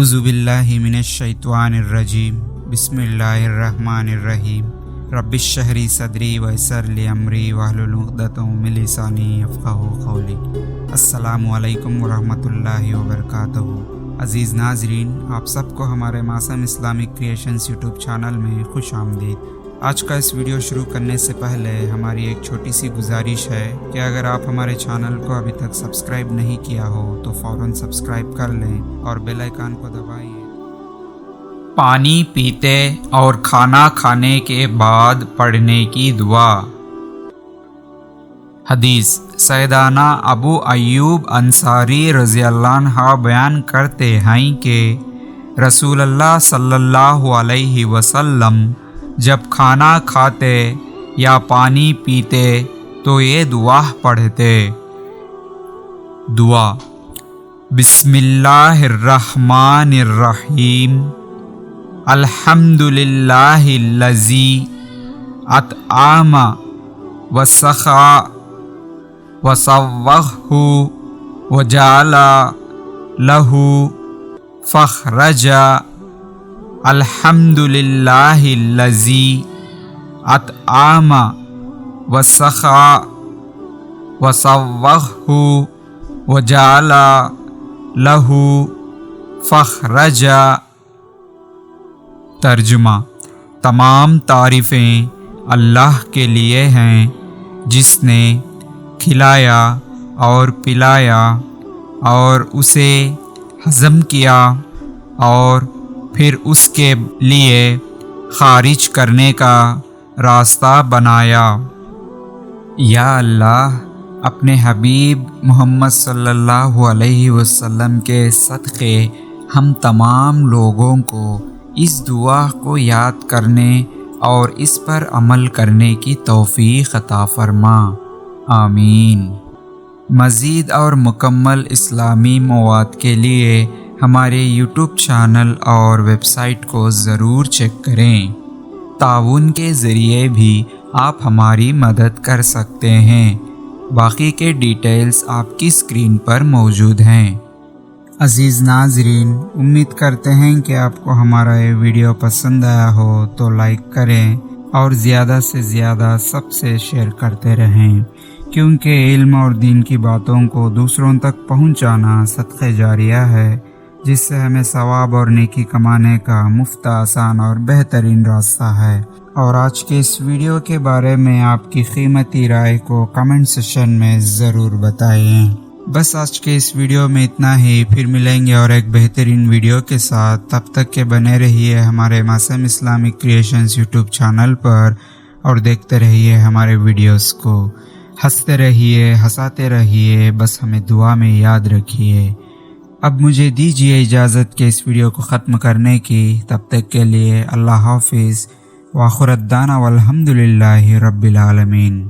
اعوذ باللہ من الشیطان الرجیم بسم اللہ الرحمن الرحیم رب اشرح لی صدری ویسر لی امری واحلل عقدۃ من لسانی یفقہوا قولی۔ السلام علیکم ورحمۃ اللہ وبرکاتہ۔ عزیز ناظرین، آپ سب کو ہمارے معصوم اسلامک کریشنز یوٹیوب چینل میں خوش آمدید۔ آج کا اس ویڈیو شروع کرنے سے پہلے ہماری ایک چھوٹی سی گزارش ہے کہ اگر آپ ہمارے چینل کو ابھی تک سبسکرائب نہیں کیا ہو تو فوراً سبسکرائب کر لیں اور بیل آئیکن کو دبائیے۔ پانی پیتے اور کھانا کھانے کے بعد پڑھنے کی دعا۔ حدیث: سیدنا ابو ایوب انصاری رضی اللہ عنہ بیان کرتے ہیں کہ رسول اللہ صلی اللہ علیہ وسلم جب کھانا کھاتے یا پانی پیتے تو یہ دعا پڑھتے۔ دعا: بسم اللہ الرحمن الرحیم الحمد للہ الذی اطعم وسقى وصوّغہ وجعل لہ فخرجا الحمد للہ الذی اطعم وسقى وصوّغہ وجعل لہ فخرجا۔ ترجمہ: تمام تعریفیں اللہ کے لیے ہیں جس نے کھلایا اور پلایا اور اسے ہضم کیا اور پھر اس کے لیے خارج کرنے کا راستہ بنایا۔ یا اللہ، اپنے حبیب محمد صلی اللہ علیہ وسلم کے صدقے ہم تمام لوگوں کو اس دعا کو یاد کرنے اور اس پر عمل کرنے کی توفیق عطا فرما، آمین۔ مزید اور مکمل اسلامی مواد کے لیے ہمارے یوٹیوب چینل اور ویب سائٹ کو ضرور چیک کریں۔ تعاون کے ذریعے بھی آپ ہماری مدد کر سکتے ہیں۔ باقی کے ڈیٹیلز آپ کی اسکرین پر موجود ہیں۔ عزیز ناظرین، امید کرتے ہیں کہ آپ کو ہمارا یہ ویڈیو پسند آیا ہو تو لائک کریں اور زیادہ سے زیادہ سب سے شیئر کرتے رہیں، کیونکہ علم اور دین کی باتوں کو دوسروں تک پہنچانا صدقہ جاریہ ہے، جس سے ہمیں ثواب اور نیکی کمانے کا مفت، آسان اور بہترین راستہ ہے۔ اور آج کے اس ویڈیو کے بارے میں آپ کی قیمتی رائے کو کمنٹ سیکشن میں ضرور بتائیں۔ بس آج کے اس ویڈیو میں اتنا ہی، پھر ملیں گے اور ایک بہترین ویڈیو کے ساتھ۔ تب تک کے بنے رہیے ہمارے معصوم اسلامک کریشنز یوٹیوب چینل پر اور دیکھتے رہیے ہمارے ویڈیوز کو۔ ہنستے رہیے، ہنساتے رہیے، بس ہمیں دعا میں یاد رکھیے۔ اب مجھے دیجیے اجازت کہ اس ویڈیو کو ختم کرنے کی۔ تب تک کے لیے اللہ حافظ، وآخر دعوانا والحمد للہ رب العالمین۔